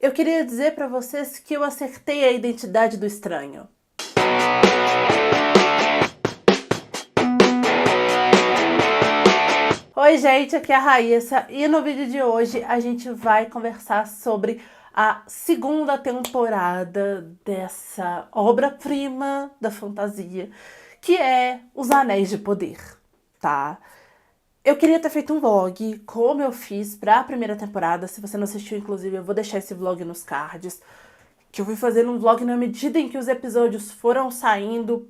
Eu queria dizer para vocês que eu acertei a identidade do estranho. Oi gente, aqui é a Raíssa e no vídeo de hoje a gente vai conversar sobre a segunda temporada dessa obra-prima da fantasia, que é Os Anéis de Poder, tá? Eu queria ter feito um vlog, como eu fiz para a primeira temporada. Se você não assistiu, inclusive, eu vou deixar esse vlog nos cards. Que eu fui fazendo um vlog na medida em que os episódios foram saindo.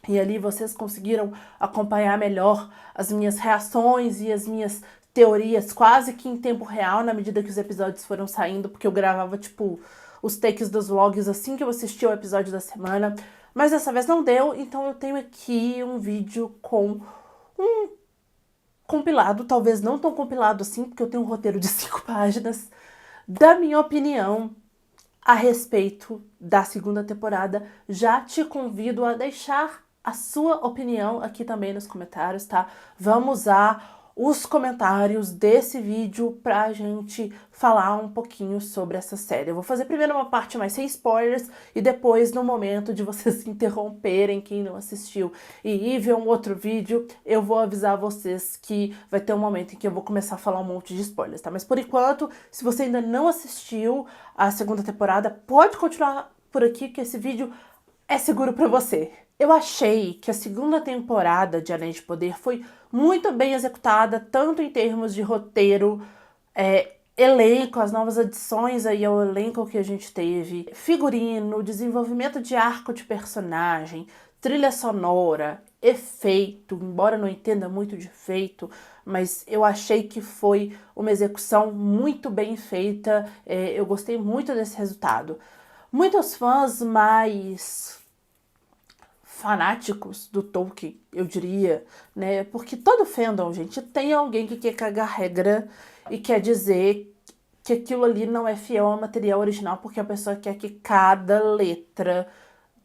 E ali vocês conseguiram acompanhar melhor as minhas reações e as minhas teorias quase que em tempo real, na medida que os episódios foram saindo. Porque eu gravava, tipo, os takes dos vlogs assim que eu assistia o episódio da semana. Mas dessa vez não deu, então eu tenho aqui um vídeo com um compilado, talvez não tão compilado assim, porque eu tenho um roteiro de 5 páginas, da minha opinião a respeito da segunda temporada. Já te convido a deixar a sua opinião aqui também nos comentários, tá? Vamos usar os comentários desse vídeo pra gente falar um pouquinho sobre essa série. Eu vou fazer primeiro uma parte mais sem spoilers e depois, no momento de vocês se interromperem, quem não assistiu, e ir ver um outro vídeo, eu vou avisar vocês que vai ter um momento em que eu vou começar a falar um monte de spoilers, tá? Mas por enquanto, se você ainda não assistiu a segunda temporada, pode continuar por aqui que esse vídeo é seguro pra você. Eu achei que a segunda temporada de Anéis de Poder foi muito bem executada, tanto em termos de roteiro, elenco, as novas adições aí ao elenco que a gente teve, figurino, desenvolvimento de arco de personagem, trilha sonora, efeito, embora eu não entenda muito de efeito, mas eu achei que foi uma execução muito bem feita, eu gostei muito desse resultado. Muitos fãs mais fanáticos do Tolkien, eu diria, né? Porque todo fandom, gente, tem alguém que quer cagar regra e quer dizer que aquilo ali não é fiel ao material original, porque a pessoa quer que cada letra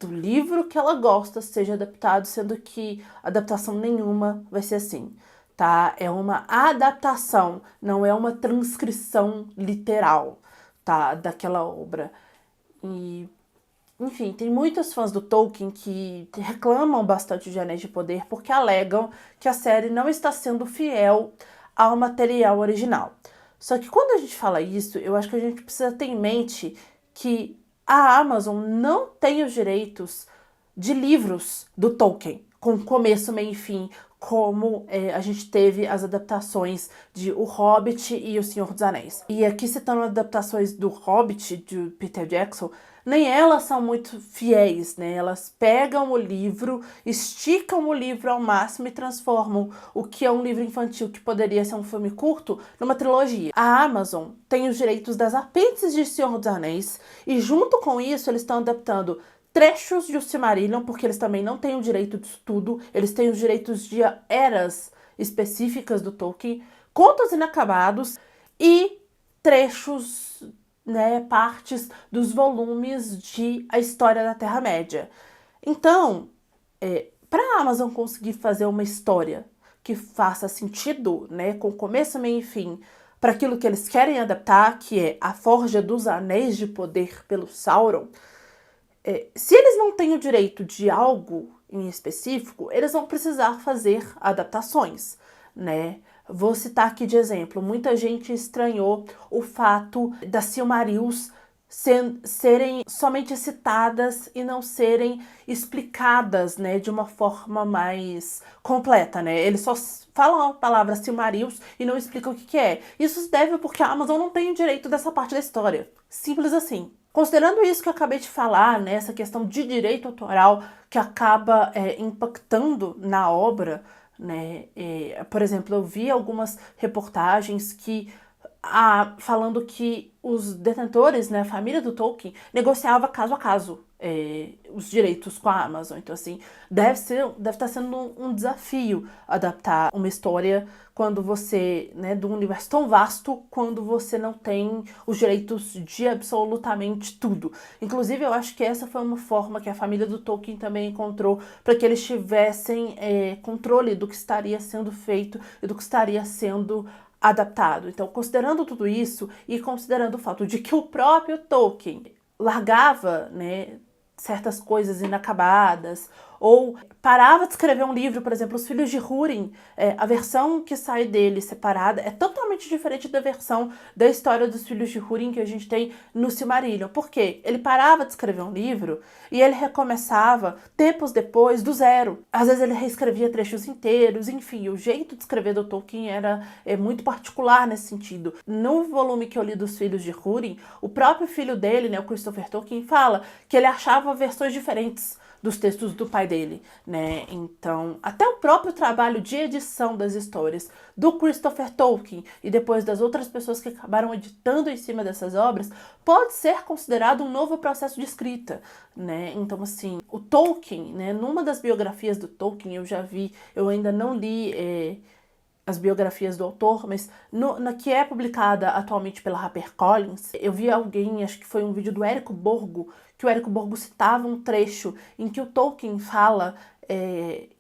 do livro que ela gosta seja adaptado, sendo que adaptação nenhuma vai ser assim, tá? É uma adaptação, não é uma transcrição literal, tá? Daquela obra. E enfim, tem muitos fãs do Tolkien que reclamam bastante de Anéis de Poder porque alegam que a série não está sendo fiel ao material original. Só que quando a gente fala isso, eu acho que a gente precisa ter em mente que a Amazon não tem os direitos de livros do Tolkien, com começo, meio e fim, como a gente teve as adaptações de O Hobbit e O Senhor dos Anéis. E aqui citando adaptações do Hobbit, de Peter Jackson, nem elas são muito fiéis, né? Elas pegam o livro, esticam o livro ao máximo e transformam o que é um livro infantil, que poderia ser um filme curto, numa trilogia. A Amazon tem os direitos das apêndices de Senhor dos Anéis e junto com isso eles estão adaptando trechos de O Silmarillion, porque eles também não têm o direito disso tudo, eles têm os direitos de eras específicas do Tolkien, contos inacabados e trechos, né, partes dos volumes de A História da Terra-média. Então, para a Amazon conseguir fazer uma história que faça sentido, né, com começo, meio e fim, para aquilo que eles querem adaptar, que é a Forja dos Anéis de Poder pelo Sauron, se eles não têm o direito de algo em específico, eles vão precisar fazer adaptações, né? Vou citar aqui de exemplo, muita gente estranhou o fato das Silmarils serem somente citadas e não serem explicadas, né, de uma forma mais completa, né? Eles só falam a palavra Silmarils e não explicam o que é. Isso se deve porque a Amazon não tem o direito dessa parte da história. Simples assim. Considerando isso que eu acabei de falar, né, essa questão de direito autoral que acaba impactando na obra, né, por exemplo, eu vi algumas reportagens que falando que os detentores, né, a família do Tolkien, negociava caso a caso os direitos com a Amazon. Então, assim, deve estar sendo um desafio adaptar uma história quando você, né, de um universo tão vasto, quando você não tem os direitos de absolutamente tudo. Inclusive, eu acho que essa foi uma forma que a família do Tolkien também encontrou para que eles tivessem controle do que estaria sendo feito e do que estaria sendo adaptado. Então, considerando tudo isso e considerando o fato de que o próprio Tolkien largava, né, certas coisas inacabadas, ou parava de escrever um livro, por exemplo, Os Filhos de Húrin, a versão que sai dele separada é totalmente diferente da versão da história dos Filhos de Húrin que a gente tem no Silmarillion. Por quê? Ele parava de escrever um livro e ele recomeçava tempos depois do zero. Às vezes ele reescrevia trechos inteiros, enfim, o jeito de escrever do Tolkien era muito particular nesse sentido. No volume que eu li dos Filhos de Húrin, o próprio filho dele, né, o Christopher Tolkien, fala que ele achava versões diferentes dos textos do pai dele, né? Então, até o próprio trabalho de edição das histórias do Christopher Tolkien e depois das outras pessoas que acabaram editando em cima dessas obras pode ser considerado um novo processo de escrita, né? Então, assim, o Tolkien, né? Numa das biografias do Tolkien eu ainda não li as biografias do autor, mas na que é publicada atualmente pela HarperCollins, eu vi alguém, acho que foi um vídeo do Érico Borgo, que o Érico Borgo citava um trecho em que o Tolkien fala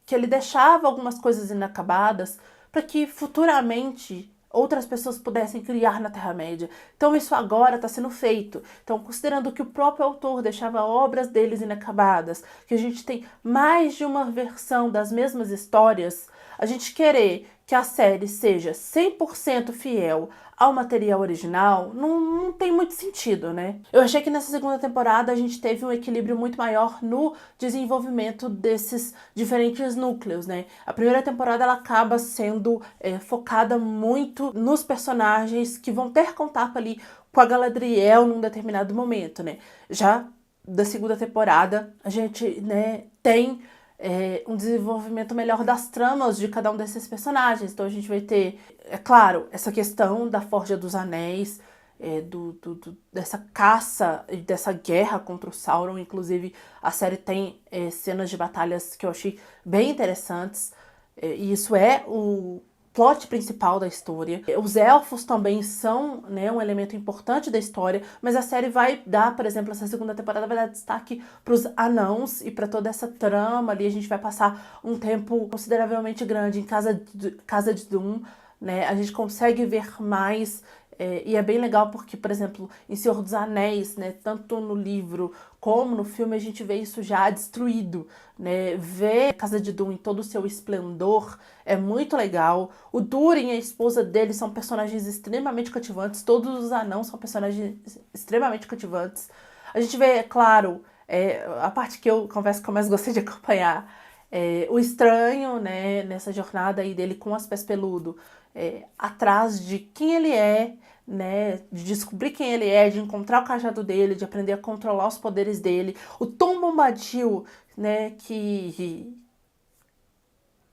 que ele deixava algumas coisas inacabadas para que futuramente outras pessoas pudessem criar na Terra-média. Então isso agora está sendo feito. Então, considerando que o próprio autor deixava obras deles inacabadas, que a gente tem mais de uma versão das mesmas histórias, a gente querer que a série seja 100% fiel ao material original, não tem muito sentido, né? Eu achei que nessa segunda temporada a gente teve um equilíbrio muito maior no desenvolvimento desses diferentes núcleos, né? A primeira temporada ela acaba sendo focada muito nos personagens que vão ter contato ali com a Galadriel num determinado momento, né? Já da segunda temporada a gente, né, tem um desenvolvimento melhor das tramas de cada um desses personagens. Então a gente vai ter, é claro, essa questão da Forja dos Anéis, dessa caça e dessa guerra contra o Sauron. Inclusive a série tem cenas de batalhas que eu achei bem interessantes, e isso é o plot principal da história. Os elfos também são, né, um elemento importante da história, mas a série vai dar, por exemplo, essa segunda temporada vai dar destaque para os anãos e para toda essa trama ali. A gente vai passar um tempo consideravelmente grande em Casa de Dune, né? A gente consegue ver mais, e é bem legal porque, por exemplo, em Senhor dos Anéis, né, tanto no livro como no filme, a gente vê isso já destruído, né? Ver Casa de Dune em todo o seu esplendor é muito legal. O Durin e a esposa dele são personagens extremamente cativantes, todos os anãos são personagens extremamente cativantes. A gente vê, é claro, a parte que eu confesso que eu mais gostei de acompanhar, o estranho, né, nessa jornada aí dele com as pés peludo, atrás de quem ele é, né, de descobrir quem ele é, de encontrar o cajado dele, de aprender a controlar os poderes dele. O Tom Bombadil, né, que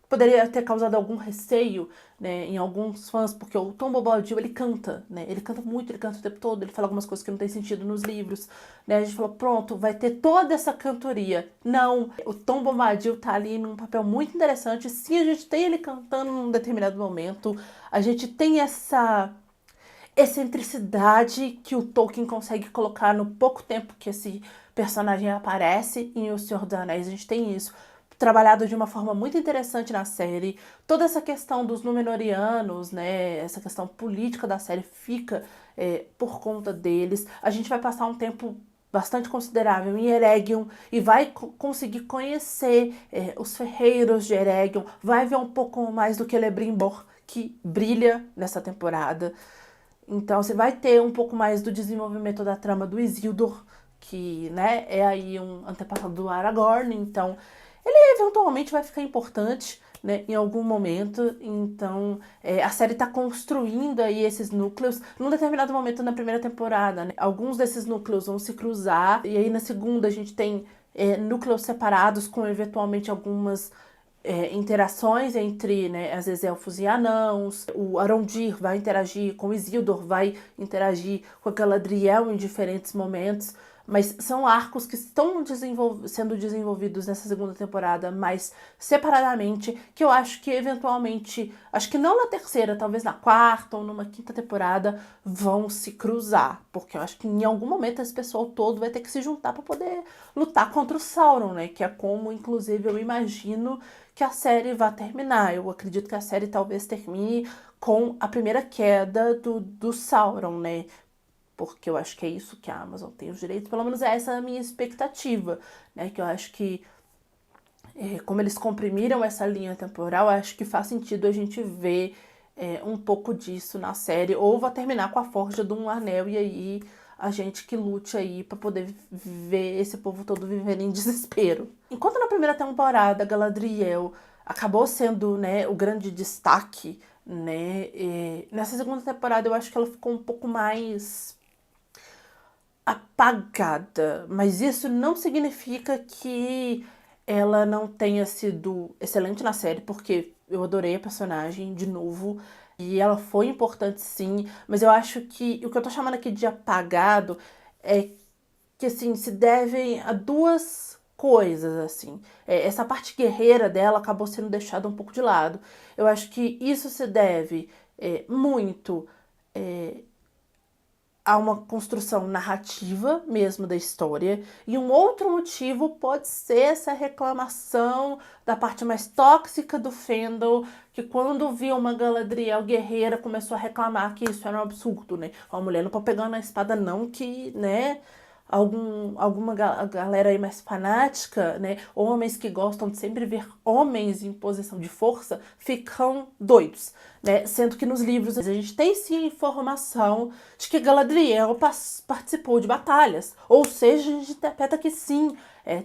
poderia ter causado algum receio, né, em alguns fãs, porque o Tom Bombadil, ele canta, né, ele canta muito, ele canta o tempo todo, ele fala algumas coisas que não tem sentido nos livros, né, a gente falou, pronto, vai ter toda essa cantoria. Não, o Tom Bombadil tá ali num papel muito interessante. Sim, a gente tem ele cantando num determinado momento, a gente tem essa excentricidade que o Tolkien consegue colocar no pouco tempo que esse personagem aparece em O Senhor dos Anéis. A gente tem isso trabalhado de uma forma muito interessante na série. Toda essa questão dos Númenóreanos, né, essa questão política da série fica por conta deles. A gente vai passar um tempo bastante considerável em Eregion e vai conseguir conhecer os ferreiros de Eregion, vai ver um pouco mais do Celebrimbor, que brilha nessa temporada. Então você vai ter um pouco mais do desenvolvimento da trama do Isildur, que, né, é aí um antepassado do Aragorn. Então ele eventualmente vai ficar importante, né, em algum momento. Então a série está construindo aí esses núcleos. Num determinado momento na primeira temporada, né, alguns desses núcleos vão se cruzar, e aí na segunda a gente tem núcleos separados com eventualmente algumas interações entre, né, às vezes elfos e anãos. O Arondir vai interagir com o Isildur, vai interagir com a Galadriel em diferentes momentos, mas são arcos que estão sendo desenvolvidos nessa segunda temporada, mas separadamente, que eu acho que eventualmente, acho que não na terceira, talvez na quarta ou numa quinta temporada, vão se cruzar, porque eu acho que em algum momento esse pessoal todo vai ter que se juntar para poder lutar contra o Sauron, né, que é como, inclusive, eu imagino que a série vai terminar. Eu acredito que a série talvez termine com a primeira queda do Sauron, né? Porque eu acho que é isso que a Amazon tem os direitos, pelo menos essa é a minha expectativa, né? Que eu acho que, como eles comprimiram essa linha temporal, eu acho que faz sentido a gente ver um pouco disso na série, ou vai terminar com a forja de um anel, e aí a gente que lute aí pra poder ver esse povo todo vivendo em desespero. Enquanto na primeira temporada Galadriel acabou sendo, né, o grande destaque, né, nessa segunda temporada eu acho que ela ficou um pouco mais apagada, mas isso não significa que ela não tenha sido excelente na série, porque eu adorei a personagem de novo e ela foi importante sim, mas eu acho que o que eu tô chamando aqui de apagado é que assim se devem a duas coisas assim. Essa parte guerreira dela acabou sendo deixada um pouco de lado. Eu acho que isso se deve muito há uma construção narrativa mesmo da história, e um outro motivo pode ser essa reclamação da parte mais tóxica do fandom, que quando viu uma Galadriel guerreira começou a reclamar que isso era um absurdo, né? Uma mulher não pode pegar na espada não, que, né, alguma galera aí mais fanática, né, homens que gostam de sempre ver homens em posição de força, ficam doidos, né, sendo que nos livros a gente tem sim informação de que Galadriel participou de batalhas, ou seja, a gente interpreta que sim,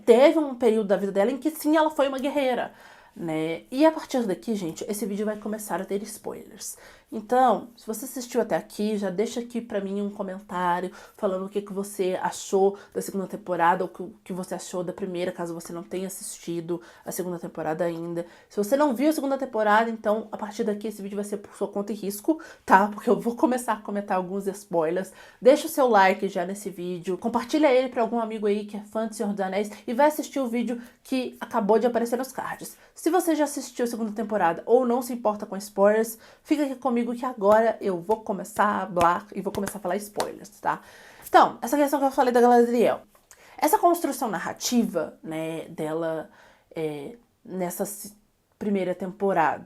teve um período da vida dela em que sim, ela foi uma guerreira, né, e a partir daqui, gente, esse vídeo vai começar a ter spoilers. Então, se você assistiu até aqui, já deixa aqui pra mim um comentário falando o que você achou da segunda temporada, ou o que você achou da primeira, caso você não tenha assistido a segunda temporada ainda. Se você não viu a segunda temporada, então, a partir daqui, esse vídeo vai ser por sua conta e risco, tá? Porque eu vou começar a comentar alguns spoilers. Deixa o seu like já nesse vídeo, compartilha ele pra algum amigo aí que é fã de Senhor dos Anéis e vai assistir o vídeo que acabou de aparecer nos cards. Se você já assistiu a segunda temporada ou não se importa com spoilers, fica aqui comigo que agora eu vou começar a hablar e vou começar a falar spoilers, tá? Então, essa questão que eu falei da Galadriel. Essa construção narrativa, né, dela nessa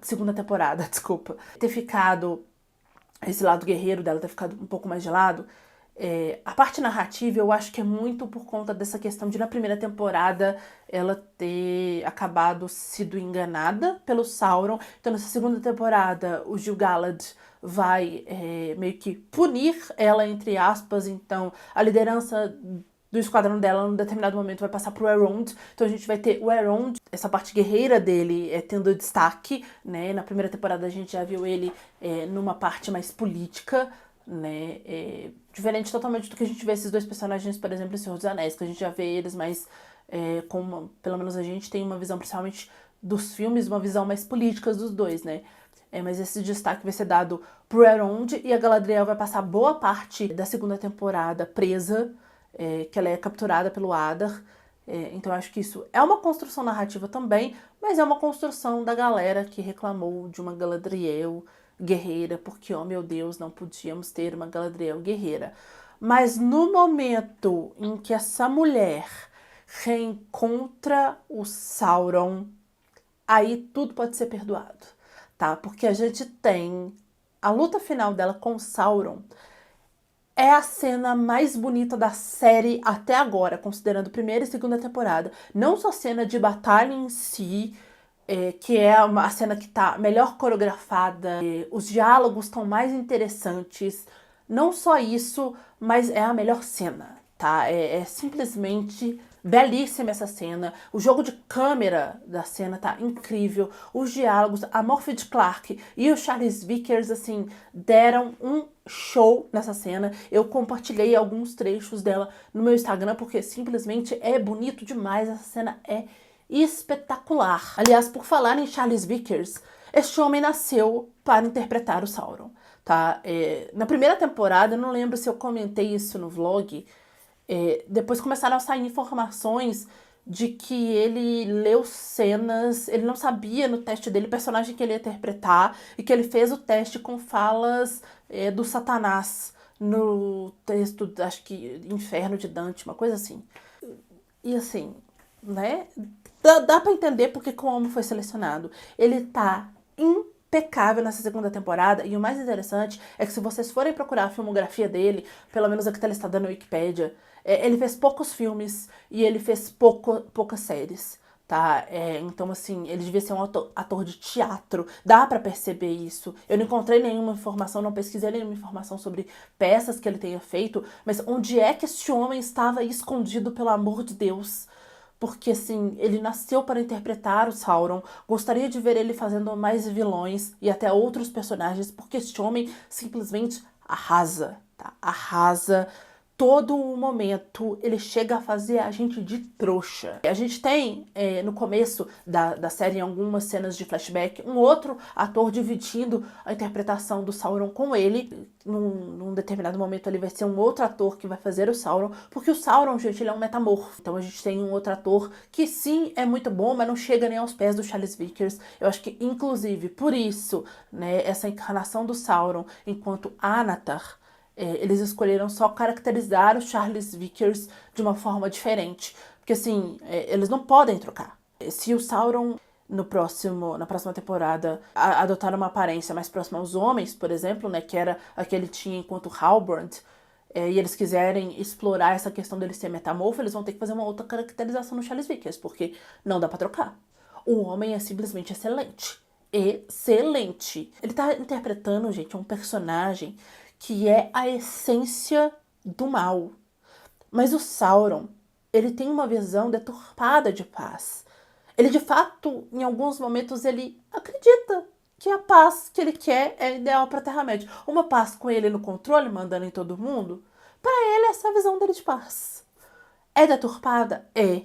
segunda temporada, desculpa, ter ficado, esse lado guerreiro dela ter ficado um pouco mais de lado, a parte narrativa eu acho que é muito por conta dessa questão de na primeira temporada ela ter acabado sido enganada pelo Sauron. Então nessa segunda temporada o Gil-galad vai meio que punir ela, entre aspas. Então a liderança do esquadrão dela, num determinado momento, vai passar pro Elrond. Então a gente vai ter o Elrond, essa parte guerreira dele, tendo destaque, né? Na primeira temporada a gente já viu ele numa parte mais política, né? Diferente totalmente do que a gente vê esses dois personagens, por exemplo, em Senhor dos Anéis, que a gente já vê eles mais pelo menos a gente tem uma visão, principalmente dos filmes, uma visão mais política dos dois, né? Mas esse destaque vai ser dado pro Elrond, e a Galadriel vai passar boa parte da segunda temporada presa, que ela é capturada pelo Adar. Então eu acho que isso é uma construção narrativa também, mas é uma construção da galera que reclamou de uma Galadriel guerreira, porque, oh meu Deus, não podíamos ter uma Galadriel guerreira. Mas no momento em que essa mulher reencontra o Sauron, aí tudo pode ser perdoado, tá? Porque a gente tem a luta final dela com o Sauron, é a cena mais bonita da série até agora, considerando primeira e segunda temporada. Não só a cena de batalha em si, que é a cena que tá melhor coreografada, os diálogos estão mais interessantes. Não só isso, mas é a melhor cena, tá? É simplesmente belíssima essa cena. O jogo de câmera da cena tá incrível. Os diálogos, a Morphy Clark e o Charles Vickers, assim, deram um show nessa cena. Eu compartilhei alguns trechos dela no meu Instagram, porque simplesmente é bonito demais. Essa cena é espetacular. Aliás, por falar em Charles Vickers, este homem nasceu para interpretar o Sauron, tá? Na primeira temporada, eu não lembro se eu comentei isso no vlog, depois começaram a sair informações de que ele leu cenas, ele não sabia no teste dele o personagem que ele ia interpretar, e que ele fez o teste com falas do Satanás no texto, acho que Inferno de Dante, uma coisa assim. E assim, né, dá pra entender porque como foi selecionado. Ele tá incrível impecável nessa segunda temporada, e o mais interessante é que se vocês forem procurar a filmografia dele, pelo menos a que tá listada na Wikipédia, ele fez poucos filmes e ele fez poucas séries, tá? Então, assim, ele devia ser um ator de teatro, dá pra perceber isso. Eu não encontrei nenhuma informação, não pesquisei nenhuma informação sobre peças que ele tenha feito, mas onde é que esse homem estava aí escondido, pelo amor de Deus? Porque, assim, ele nasceu para interpretar o Sauron. Gostaria de ver ele fazendo mais vilões e até outros personagens, porque este homem simplesmente arrasa, tá? Arrasa. Todo o momento ele chega a fazer a gente de trouxa. A gente tem, no começo da série, em algumas cenas de flashback, um outro ator dividindo a interpretação do Sauron com ele. Num determinado momento ele vai ser um outro ator que vai fazer o Sauron, porque o Sauron, gente, ele é um metamorfo. Então a gente tem um outro ator que sim, é muito bom, mas não chega nem aos pés do Charles Vickers. Eu acho que, inclusive, por isso, né, essa encarnação do Sauron enquanto Anatar, eles escolheram só caracterizar o Charles Vickers de uma forma diferente. Porque, assim, eles não podem trocar. Se o Sauron, na próxima temporada, adotar uma aparência mais próxima aos homens, por exemplo, né, que era a que ele tinha enquanto Halbrand, e eles quiserem explorar essa questão dele ser metamorfo, eles vão ter que fazer uma outra caracterização no Charles Vickers, porque não dá pra trocar. O homem é simplesmente excelente. Excelente. Ele tá interpretando, gente, um personagem que é a essência do mal. Mas o Sauron, ele tem uma visão deturpada de paz. Ele, de fato, em alguns momentos, ele acredita que a paz que ele quer é ideal para a Terra-média. Uma paz com ele no controle, mandando em todo mundo. Para ele, essa é a visão dele de paz. É deturpada? É.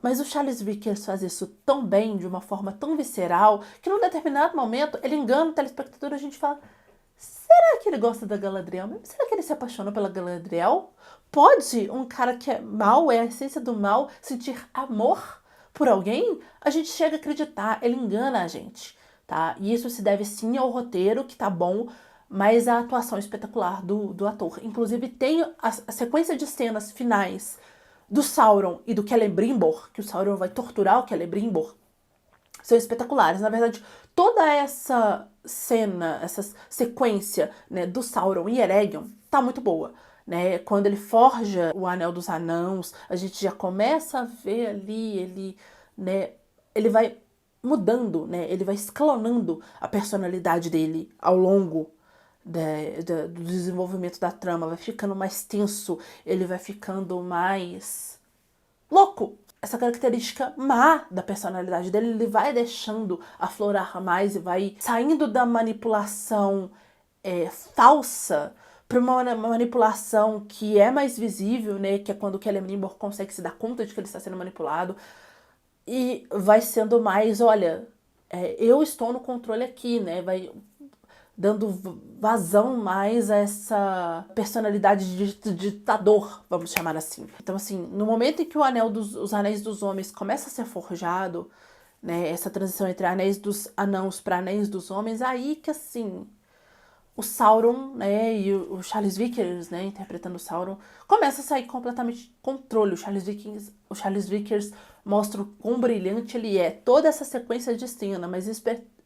Mas o Charles Vickers faz isso tão bem, de uma forma tão visceral, que num determinado momento ele engana o telespectador e a gente fala: será que ele gosta da Galadriel mesmo? Será que ele se apaixonou pela Galadriel? Pode um cara que é mau, é a essência do mal, sentir amor por alguém? A gente chega a acreditar, ele engana a gente, tá? E isso se deve sim ao roteiro, que tá bom, mas a atuação espetacular do ator. Inclusive tem a sequência de cenas finais do Sauron e do Celebrimbor, que o Sauron vai torturar o Celebrimbor, são espetaculares. Na verdade, toda essa cena, essa sequência, né, do Sauron e Eregion tá muito boa. Né? Quando ele forja o Anel dos Anãos, a gente já começa a ver ali, ele vai mudando, né? Ele vai escalonando a personalidade dele ao longo do desenvolvimento da trama. Vai ficando mais tenso, ele vai ficando mais louco. Essa característica má da personalidade dele, ele vai deixando aflorar mais e vai saindo da manipulação falsa para uma manipulação que é mais visível, né? Que é quando o Celebrimbor consegue se dar conta de que ele está sendo manipulado. E vai sendo mais, olha, eu estou no controle aqui, né? Vai dando vazão mais a essa personalidade de ditador, vamos chamar assim. Então, assim, no momento em que os Anéis dos Homens começa a ser forjado, né, essa transição entre Anéis dos Anãos para Anéis dos Homens, aí que, assim, o Sauron, né, e o Charles Vickers, né, interpretando o Sauron, começa a sair completamente de controle. O Charles Vickers mostra o quão brilhante ele é. Toda essa sequência de cena, mas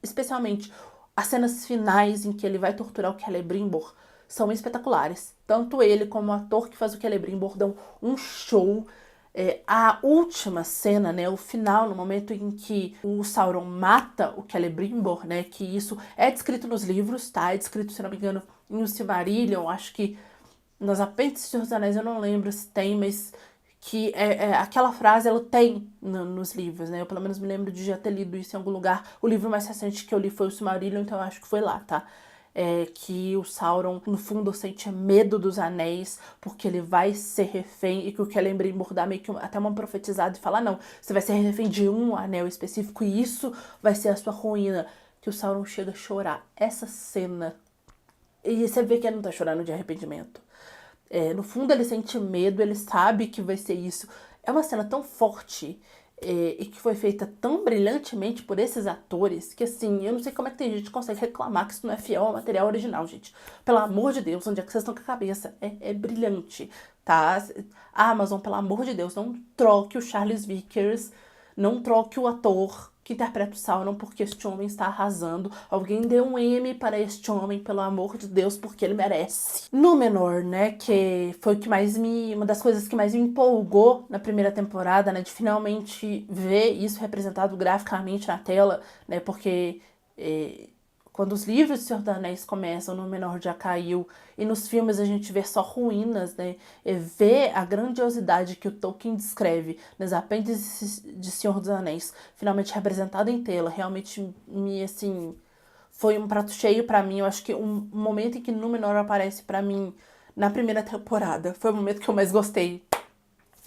especialmente as cenas finais em que ele vai torturar o Celebrimbor são espetaculares. Tanto ele como o ator que faz o Celebrimbor dão um show. A última cena, né, o final, no momento em que o Sauron mata o Celebrimbor, né, que isso é descrito nos livros, tá? É descrito, se não me engano, em O Silmarillion, acho que nos Apêndices dos Anéis, eu não lembro se tem, mas que aquela frase ela tem nos livros, né? Eu pelo menos me lembro de já ter lido isso em algum lugar. O livro mais recente que eu li foi o Silmarillion, então eu acho que foi lá, tá? Que o Sauron, no fundo, sente medo dos anéis, porque ele vai ser refém, e que o Celebrimbor dá meio que até uma profetizada e fala: não, você vai ser refém de um anel específico e isso vai ser a sua ruína. Que o Sauron chega a chorar. Essa cena, e você vê que ele não tá chorando de arrependimento. No fundo ele sente medo, ele sabe que vai ser isso. É uma cena tão forte e que foi feita tão brilhantemente por esses atores que, assim, eu não sei como é que tem gente que consegue reclamar que isso não é fiel ao material original, gente. Pelo amor de Deus, onde é que vocês estão com a cabeça? É brilhante, tá? A Amazon, pelo amor de Deus, não troque o Charles Vickers Não troque o ator que interpreta o Sauron porque este homem está arrasando. Alguém dê um M para este homem, pelo amor de Deus, porque ele merece. Númenor, né, que foi o que mais uma das coisas que mais me empolgou na primeira temporada, né, de finalmente ver isso representado graficamente na tela, né, porque quando os livros de Senhor dos Anéis começam, Númenor já caiu, e nos filmes a gente vê só ruínas, né? E vê a grandiosidade que o Tolkien descreve nas apêndices de Senhor dos Anéis, finalmente representado em tela, realmente assim, foi um prato cheio pra mim. Eu acho que um momento em que Númenor aparece pra mim na primeira temporada foi o momento que eu mais gostei.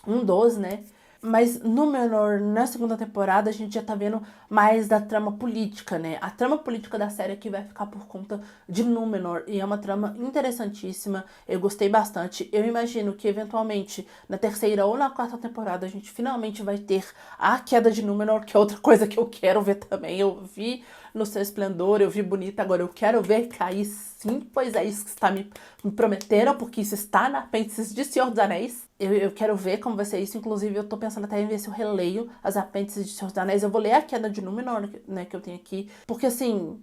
Um dos, né? Mas Númenor, na segunda temporada, a gente já tá vendo mais da trama política, né? A trama política da série aqui vai ficar por conta de Númenor. E é uma trama interessantíssima. Eu gostei bastante. Eu imagino que, eventualmente, na terceira ou na quarta temporada, a gente finalmente vai ter a queda de Númenor, que é outra coisa que eu quero ver também. Eu vi no seu esplendor, eu vi bonita, agora eu quero ver cair sim, pois é isso que está me prometendo, porque isso está na apêndice de Senhor dos Anéis. Eu quero ver como vai ser isso, inclusive eu tô pensando até em ver se eu releio as apêndices de Senhor dos Anéis. Eu vou ler a Queda de Númenor, né, que eu tenho aqui, porque assim,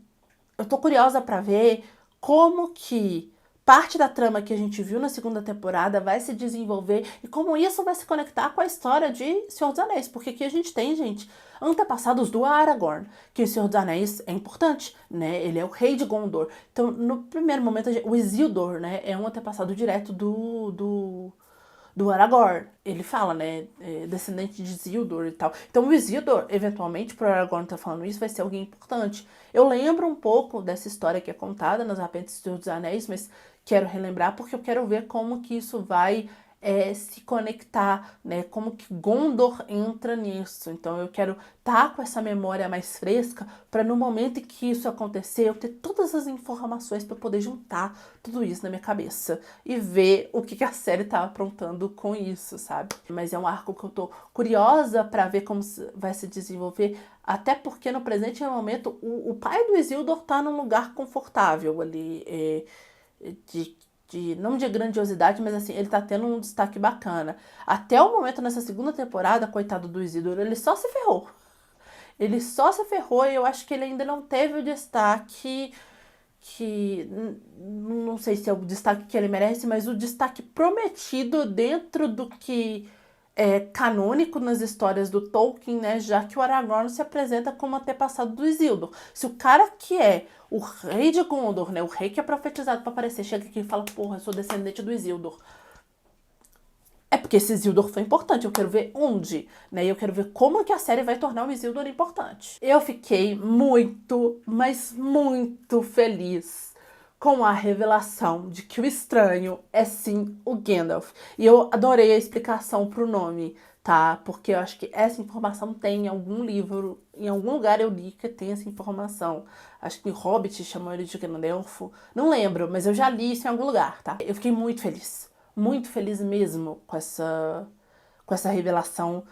eu tô curiosa pra ver como que parte da trama que a gente viu na segunda temporada vai se desenvolver e como isso vai se conectar com a história de Senhor dos Anéis. Porque aqui a gente tem, gente, antepassados do Aragorn, que o Senhor dos Anéis é importante, né? Ele é o rei de Gondor. Então, no primeiro momento, o Isildur, né, é um antepassado direto do Aragorn. Ele fala, né, descendente de Isildur e tal. Então o Isildur, eventualmente, pro Aragorn tá falando isso, vai ser alguém importante. Eu lembro um pouco dessa história que é contada nas apêndices dos Anéis, mas quero relembrar porque eu quero ver como que isso vai se conectar, né? Como que Gondor entra nisso. Então eu quero estar com essa memória mais fresca para no momento em que isso acontecer eu ter todas as informações para poder juntar tudo isso na minha cabeça e ver o que a série tá aprontando com isso, sabe? Mas é um arco que eu tô curiosa para ver como vai se desenvolver, até porque no presente momento o pai do Isildur tá num lugar confortável ali, não de grandiosidade, mas assim, ele tá tendo um destaque bacana. Até o momento, nessa segunda temporada, coitado do Isildur, ele só se ferrou. Ele só se ferrou e eu acho que ele ainda não teve o destaque que... Não sei se é o destaque que ele merece, mas o destaque prometido dentro do que é canônico nas histórias do Tolkien, né? Já que o Aragorn se apresenta como antepassado do Isildur. Se o cara que é o rei de Gondor, né? O rei que é profetizado para aparecer, chega aqui e fala, porra, eu sou descendente do Isildur. É porque esse Isildur foi importante, eu quero ver onde, né? E eu quero ver como que a série vai tornar o Isildur importante. Eu fiquei muito, mas muito feliz com a revelação de que o estranho é sim o Gandalf. E eu adorei a explicação pro nome, tá? Porque eu acho que essa informação tem em algum livro, em algum lugar eu li que tem essa informação. Acho que em Hobbit chamam ele de Gandalf. Não lembro, mas eu já li isso em algum lugar, tá? Eu fiquei muito feliz. Muito feliz mesmo com essa revelação,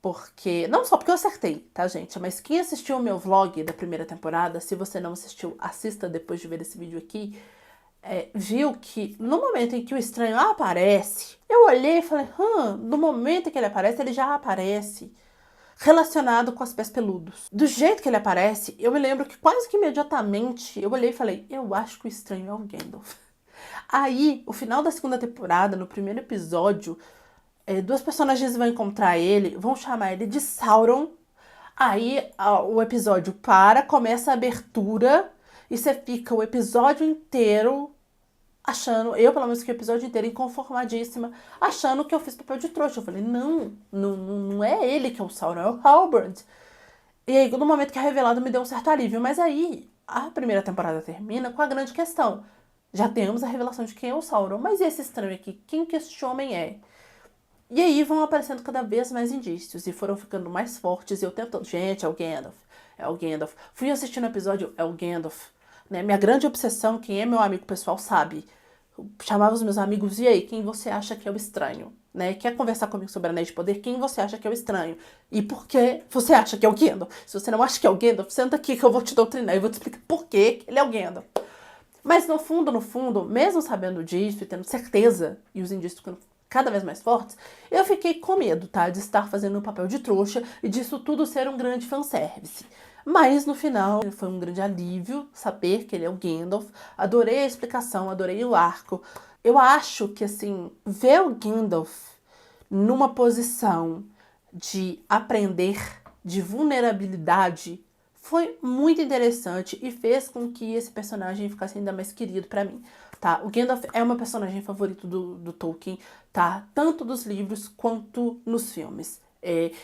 porque... Não só porque eu acertei, tá, gente? Mas quem assistiu o meu vlog da primeira temporada, se você não assistiu, assista depois de ver esse vídeo aqui, viu que no momento em que o estranho aparece, eu olhei e falei, no momento em que ele aparece, ele já aparece relacionado com os pés peludos. Do jeito que ele aparece, eu me lembro que quase que imediatamente eu olhei e falei, eu acho que o estranho é o Gandalf. Aí, o final da segunda temporada, no primeiro episódio, duas personagens vão encontrar ele, vão chamar ele de Sauron. Aí o episódio começa a abertura e você fica o episódio inteiro achando, eu pelo menos que o episódio inteiro inconformadíssima, achando que eu fiz papel de trouxa. Eu falei, não é ele que é o Sauron, é o Halbrand. E aí, no momento que é revelado, me deu um certo alívio. Mas aí, a primeira temporada termina com a grande questão. Já temos a revelação de quem é o Sauron, mas e esse estranho aqui? Quem que este homem é? E aí vão aparecendo cada vez mais indícios e foram ficando mais fortes e eu tentando, gente, é o Gandalf, é o Gandalf. Fui assistindo o episódio, é o Gandalf, né? Minha grande obsessão, quem é meu amigo pessoal sabe, eu chamava os meus amigos, e aí, quem você acha que é o estranho? Né? Quer conversar comigo sobre Anéis de Poder? Quem você acha que é o estranho? E por que você acha que é o Gandalf? Se você não acha que é o Gandalf, senta aqui que eu vou te doutrinar e vou te explicar por que ele é o Gandalf. Mas no fundo, mesmo sabendo disso e tendo certeza, e os indícios cada vez mais fortes, eu fiquei com medo, tá? De estar fazendo o papel de trouxa e disso tudo ser um grande fanservice. Mas no final foi um grande alívio saber que ele é o Gandalf. Adorei a explicação, adorei o arco. Eu acho que, assim, ver o Gandalf numa posição de aprender, de vulnerabilidade, foi muito interessante e fez com que esse personagem ficasse ainda mais querido pra mim, tá? O Gandalf é o meu personagem favorito do Tolkien, tá? Tanto dos livros quanto nos filmes.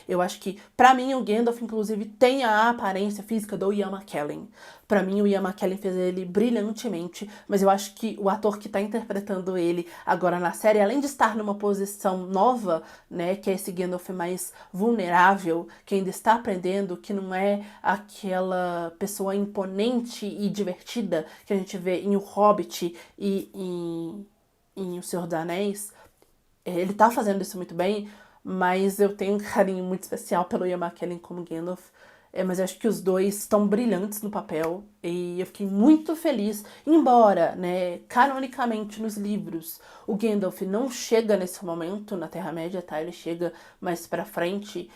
Eu acho que, pra mim, o Gandalf, inclusive, tem a aparência física do Ian McKellen. Pra mim, o Ian McKellen fez ele brilhantemente, mas eu acho que o ator que tá interpretando ele agora na série, além de estar numa posição nova, né, que é esse Gandalf mais vulnerável, que ainda está aprendendo, que não é aquela pessoa imponente e divertida que a gente vê em O Hobbit e em O Senhor dos Anéis, ele tá fazendo isso muito bem, mas eu tenho um carinho muito especial pelo Ian McKellen como Gandalf. Mas eu acho que os dois estão brilhantes no papel e eu fiquei muito feliz. Embora, né, canonicamente nos livros, o Gandalf não chega nesse momento na Terra-média, tá? Ele chega mais pra frente.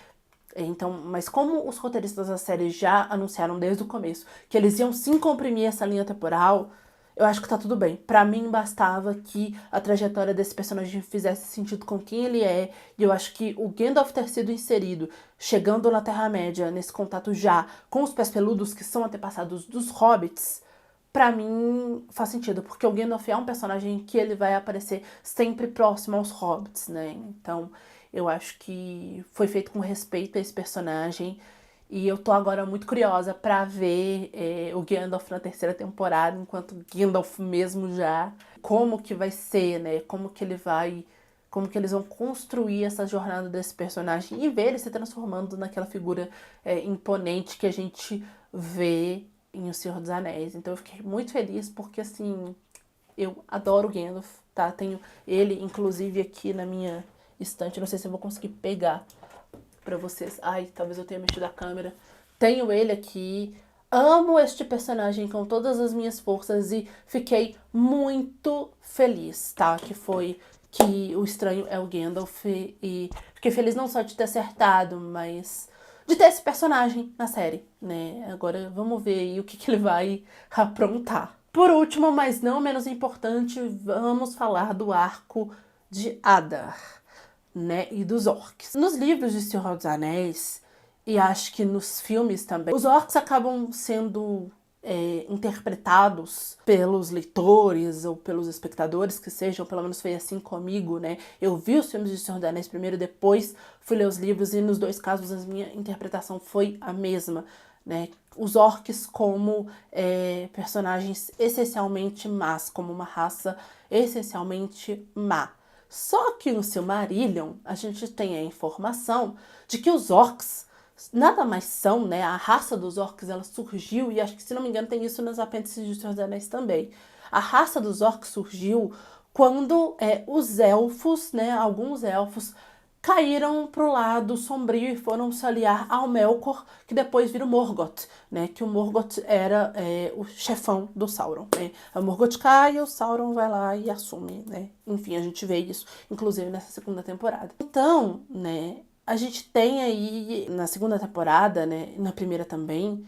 Então, mas como os roteiristas da série já anunciaram desde o começo que eles iam sim comprimir essa linha temporal, eu acho que tá tudo bem. Pra mim, bastava que a trajetória desse personagem fizesse sentido com quem ele é. E eu acho que o Gandalf ter sido inserido, chegando na Terra-média, nesse contato já com os Pés Peludos, que são antepassados dos Hobbits, pra mim faz sentido. Porque o Gandalf é um personagem que ele vai aparecer sempre próximo aos Hobbits, né? Então, eu acho que foi feito com respeito a esse personagem. E eu tô agora muito curiosa pra ver o Gandalf na terceira temporada, enquanto Gandalf mesmo já. Como que vai ser, né? Como que eles vão construir essa jornada desse personagem e ver ele se transformando naquela figura imponente que a gente vê em O Senhor dos Anéis. Então eu fiquei muito feliz porque, assim, eu adoro o Gandalf, tá? Tenho ele, inclusive, aqui na minha estante. Não sei se eu vou conseguir pegar pra vocês. Ai, talvez eu tenha mexido a câmera. Tenho ele aqui. Amo este personagem com todas as minhas forças e fiquei muito feliz, tá? Que o estranho é o Gandalf e fiquei feliz não só de ter acertado, mas de ter esse personagem na série, né? Agora vamos ver aí o que ele vai aprontar. Por último, mas não menos importante, vamos falar do arco de Adar, né, e dos orcs. Nos livros de Senhor dos Anéis, e acho que nos filmes também, os orcs acabam sendo interpretados pelos leitores ou pelos espectadores, que sejam, pelo menos foi assim comigo, né? Eu vi os filmes de Senhor dos Anéis primeiro, depois fui ler os livros, e nos dois casos a minha interpretação foi a mesma, né? Os orcs como personagens essencialmente más, como uma raça essencialmente má. Só que no Silmarillion a gente tem a informação de que os orcs nada mais são, né? A raça dos orcs ela surgiu, e acho que, se não me engano, tem isso nos apêndices de Senhor dos Anéis também. A raça dos orcs surgiu quando os elfos, né? Alguns elfos caíram pro lado sombrio e foram se aliar ao Melkor, que depois vira o Morgoth, né? Que o Morgoth era o chefão do Sauron, né? O Morgoth cai e o Sauron vai lá e assume, né? Enfim, a gente vê isso, inclusive, nessa segunda temporada. Então, né, a gente tem aí, na segunda temporada, né, na primeira também,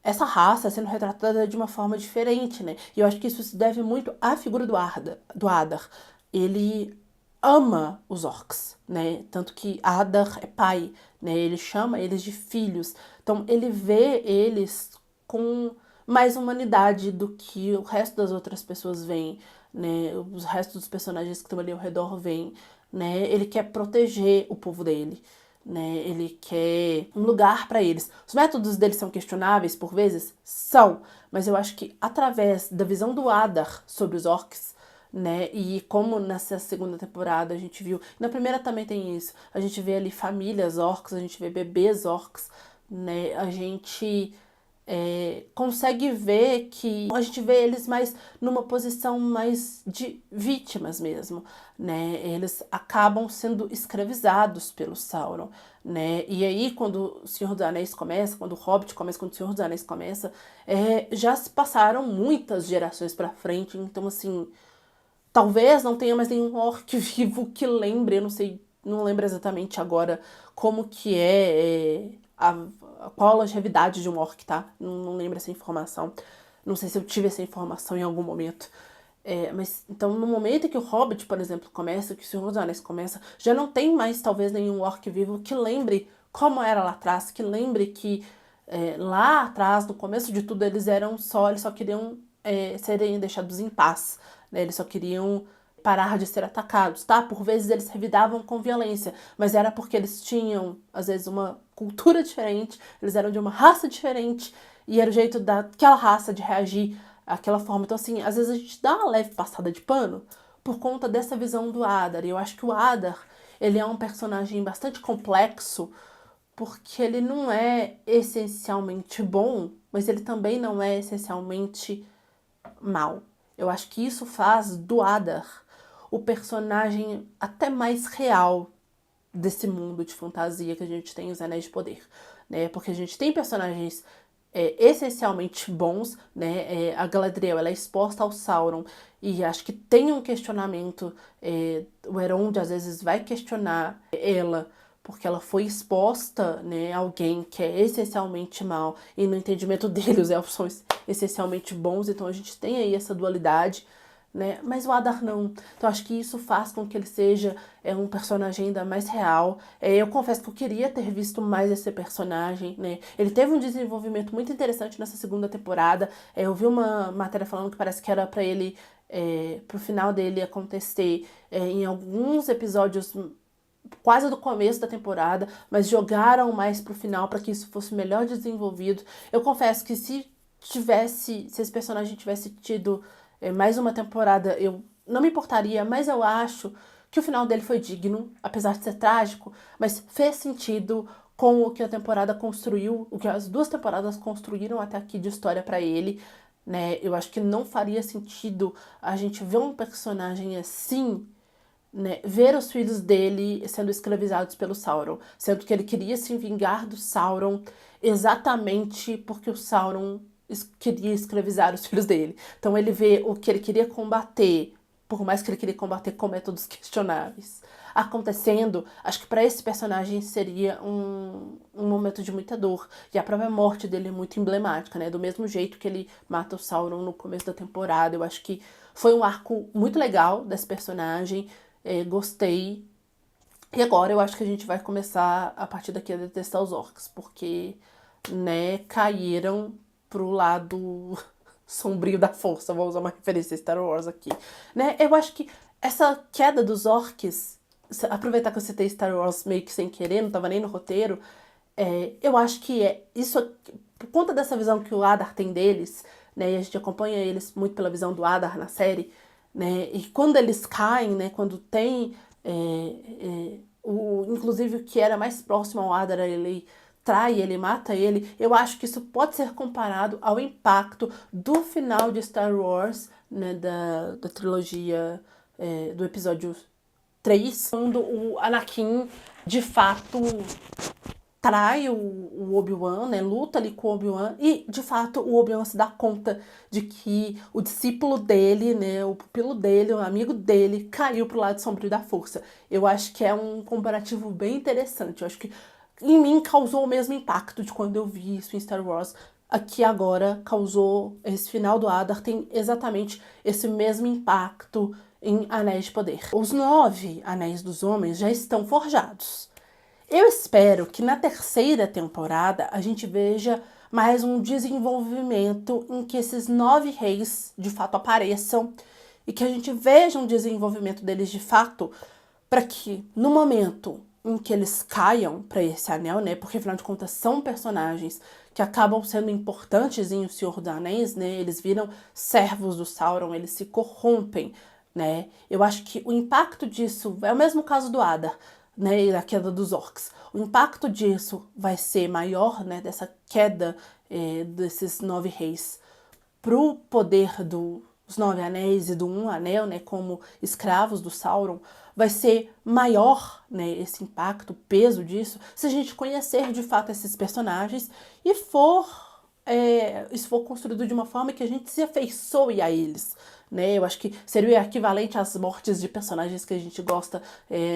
essa raça sendo retratada de uma forma diferente, né? E eu acho que isso se deve muito à figura do Adar. Ele ama os orcs, né? Tanto que Adar é pai, né? Ele chama eles de filhos. Então ele vê eles com mais humanidade do que o resto das outras pessoas veem, né? Os restos dos personagens que estão ali ao redor veem, né? Ele quer proteger o povo dele, né? Ele quer um lugar para eles. Os métodos dele são questionáveis por vezes? São, mas eu acho que através da visão do Adar sobre os orcs, né? E como nessa segunda temporada a gente viu, na primeira também tem isso, a gente vê ali famílias orcs, a gente vê bebês orcs, né? A gente consegue ver que a gente vê eles mais numa posição mais de vítimas mesmo, né? Eles acabam sendo escravizados pelo Sauron, né? E aí, quando o Senhor dos Anéis começa, quando o Hobbit começa, quando o Senhor dos Anéis começa, já se passaram muitas gerações pra frente, então, assim, Talvez não tenha mais nenhum orc vivo que lembre, eu não sei, não lembro exatamente agora como que qual a longevidade de um orc, tá? Não lembro essa informação. Não sei se eu tive essa informação em algum momento. Mas então no momento que o Hobbit, por exemplo, começa, que o Senhor dos Anéis começa, já não tem mais talvez nenhum orc vivo que lembre como era lá atrás, que lembre que lá atrás, no começo de tudo, eles só queriam serem deixados em paz, né? Eles só queriam parar de ser atacados, tá? Por vezes eles revidavam com violência, mas era porque eles tinham, às vezes, uma cultura diferente, eles eram de uma raça diferente, e era o jeito daquela raça de reagir àquela forma. Então, assim, às vezes a gente dá uma leve passada de pano por conta dessa visão do Adar, e eu acho que o Adar, ele é um personagem bastante complexo, porque ele não é essencialmente bom, mas ele também não é essencialmente mal. Eu acho que isso faz do Adar o personagem até mais real desse mundo de fantasia que a gente tem, os Anéis de Poder, né? Porque a gente tem personagens essencialmente bons, né? A Galadriel, ela é exposta ao Sauron e acho que tem um questionamento, o Elrond às vezes vai questionar ela porque ela foi exposta, né, a alguém que é essencialmente mal, e no entendimento dele os elfos são essencialmente bons, então a gente tem aí essa dualidade, né, mas o Adar não. Então acho que isso faz com que ele seja um personagem ainda mais real. Eu confesso que eu queria ter visto mais esse personagem, né, ele teve um desenvolvimento muito interessante nessa segunda temporada. Eu vi uma matéria falando que parece que era para ele, pro final dele acontecer em alguns episódios quase do começo da temporada, mas jogaram mais pro final para que isso fosse melhor desenvolvido. Eu confesso que se esse personagem tivesse tido mais uma temporada, eu não me importaria, mas eu acho que o final dele foi digno, apesar de ser trágico, mas fez sentido com o que a temporada construiu, o que as duas temporadas construíram até aqui de história para ele, né? Eu acho que não faria sentido a gente ver um personagem assim, né, ver os filhos dele sendo escravizados pelo Sauron, sendo que ele queria se vingar do Sauron exatamente porque o Sauron queria escravizar os filhos dele. Então ele vê o que ele queria combater, por mais que ele queria combater com métodos questionáveis, acontecendo. Acho que para esse personagem seria um momento de muita dor, e a própria morte dele é muito emblemática, né? Do mesmo jeito que ele mata o Sauron no começo da temporada. Eu acho que foi um arco muito legal desse personagem. Gostei. E agora eu acho que a gente vai começar a partir daqui a detestar os orcs, porque, né, caíram pro lado sombrio da força. Vou usar uma referência a Star Wars aqui, né? Eu acho que essa queda dos orcs, aproveitar que eu citei Star Wars meio que sem querer, não tava nem no roteiro, eu acho que isso, por conta dessa visão que o Adar tem deles, né, e a gente acompanha eles muito pela visão do Adar na série, né, e quando eles caem, né, quando tem inclusive o que era mais próximo ao Adar, ele trai ele, mata ele, eu acho que isso pode ser comparado ao impacto do final de Star Wars, né, da trilogia, do episódio 3, quando o Anakin de fato trai o Obi-Wan, né, luta ali com o Obi-Wan, e de fato o Obi-Wan se dá conta de que o discípulo dele, né, o pupilo dele, o amigo dele, caiu pro lado sombrio da força. Eu acho que é um comparativo bem interessante. Eu acho que em mim causou o mesmo impacto de quando eu vi isso em Star Wars. Aqui agora causou, esse final do Adar tem exatamente esse mesmo impacto em Anéis de Poder. Os 9 Anéis dos Homens já estão forjados. Eu espero que na terceira temporada a gente veja mais um desenvolvimento em que esses 9 reis de fato apareçam e que a gente veja um desenvolvimento deles de fato, para que no momento em que eles caiam para esse anel, né, porque afinal de contas são personagens que acabam sendo importantes em O Senhor dos Anéis, né, eles viram servos do Sauron, eles se corrompem, né. Eu acho que o impacto disso é o mesmo caso do Adar, né, e da queda dos orcs. O impacto disso vai ser maior, né, dessa queda desses 9 reis pro poder dos 9 anéis e do um anel, né, como escravos do Sauron, vai ser maior, né, esse impacto, o peso disso, se a gente conhecer de fato esses personagens e isso for construído de uma forma que a gente se afeiçoe a eles, né? Eu acho que seria o equivalente às mortes de personagens que a gente gosta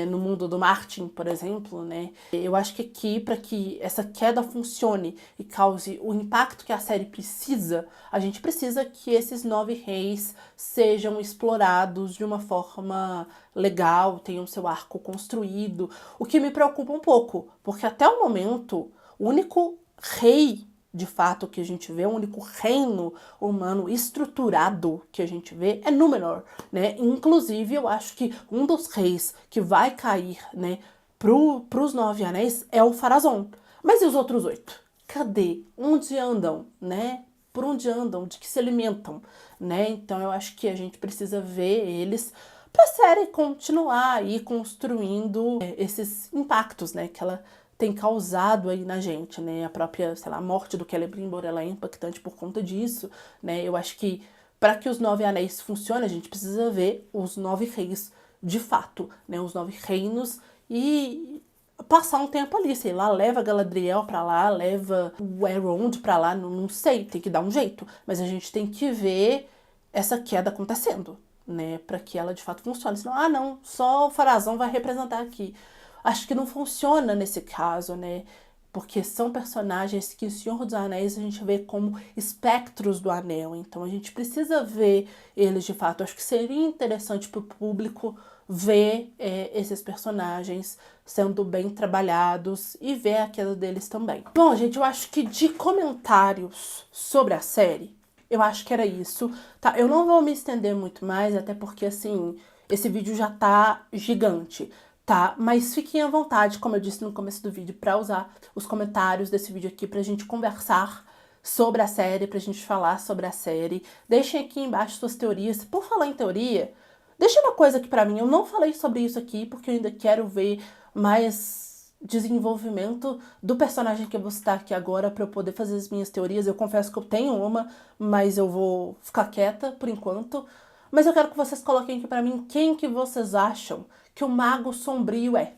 no mundo do Martin, por exemplo, né? Eu acho que aqui, para que essa queda funcione e cause o impacto que a série precisa, a gente precisa que esses 9 reis sejam explorados de uma forma legal, tenham seu arco construído, o que me preocupa um pouco, porque até o momento, o único rei de fato que a gente vê, o único reino humano estruturado que a gente vê é Númenor, né? Inclusive, eu acho que um dos reis que vai cair, né, pros 9 anéis é o Pharazôn. Mas e os outros 8? Cadê? Onde andam, né? Por onde andam? De que se alimentam, né? Então eu acho que a gente precisa ver eles para a série continuar aí construindo esses impactos, né, que ela tem causado aí na gente, né? A própria, sei lá, morte do Celebrimbor, ela é impactante por conta disso, né? Eu acho que para que os 9 anéis funcionem, a gente precisa ver os 9 reis de fato, né? Os 9 reinos e passar um tempo ali, sei lá, leva Galadriel pra lá, leva o Elrond pra lá, não sei, tem que dar um jeito, mas a gente tem que ver essa queda acontecendo, né? Para que ela de fato funcione. Senão, não, só o Pharazôn vai representar aqui. Acho que não funciona nesse caso, né? Porque são personagens que em Senhor dos Anéis a gente vê como espectros do anel. Então a gente precisa ver eles de fato. Acho que seria interessante para o público ver esses personagens sendo bem trabalhados e ver a queda deles também. Bom, gente, eu acho que de comentários sobre a série, eu acho que era isso, tá? Eu não vou me estender muito mais, até porque, assim, esse vídeo já tá gigante, tá? Mas fiquem à vontade, como eu disse no começo do vídeo, pra usar os comentários desse vídeo aqui pra gente conversar sobre a série, pra gente falar sobre a série. Deixem aqui embaixo suas teorias. Por falar em teoria, deixa uma coisa aqui pra mim. Eu não falei sobre isso aqui porque eu ainda quero ver mais desenvolvimento do personagem que eu vou citar aqui agora para eu poder fazer as minhas teorias. Eu confesso que eu tenho uma, mas eu vou ficar quieta por enquanto. Mas eu quero que vocês coloquem aqui para mim quem que vocês acham que o Mago Sombrio é.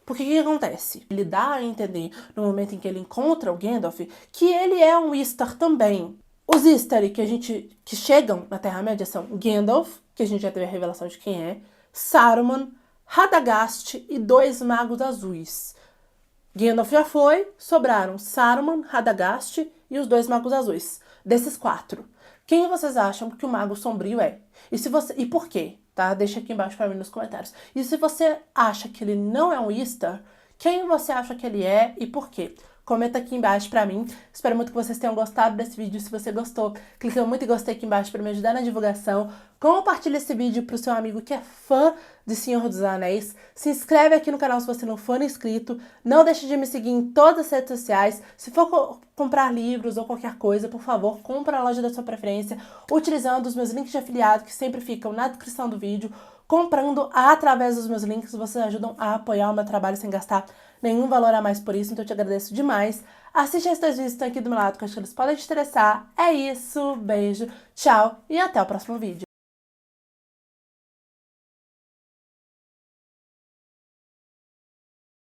Porque o que acontece? Ele dá a entender, no momento em que ele encontra o Gandalf, que ele é um Istar também. Os Istari que chegam na Terra-média são Gandalf, que a gente já teve a revelação de quem é, Saruman, Radagast e 2 magos azuis. Gandalf já foi, sobraram Saruman, Radagast e os 2 magos azuis. Desses 4, quem vocês acham que o Mago Sombrio é? E por quê? Tá? Deixa aqui embaixo para mim nos comentários. E se você acha que ele não é um Istar, quem você acha que ele é e por quê? Comenta aqui embaixo pra mim. Espero muito que vocês tenham gostado desse vídeo. Se você gostou, clica muito em gostei aqui embaixo pra me ajudar na divulgação. Compartilha esse vídeo pro seu amigo que é fã de Senhor dos Anéis. Se inscreve aqui no canal se você não for inscrito. Não deixe de me seguir em todas as redes sociais. Se for comprar livros ou qualquer coisa, por favor, compra na loja da sua preferência, utilizando os meus links de afiliado que sempre ficam na descrição do vídeo. Comprando através dos meus links, vocês ajudam a apoiar o meu trabalho sem gastar nenhum valor a mais por isso, então eu te agradeço demais. Assiste esses 2 vídeos que estão aqui do meu lado, que eu acho que eles podem te interessar. É isso, beijo, tchau e até o próximo vídeo.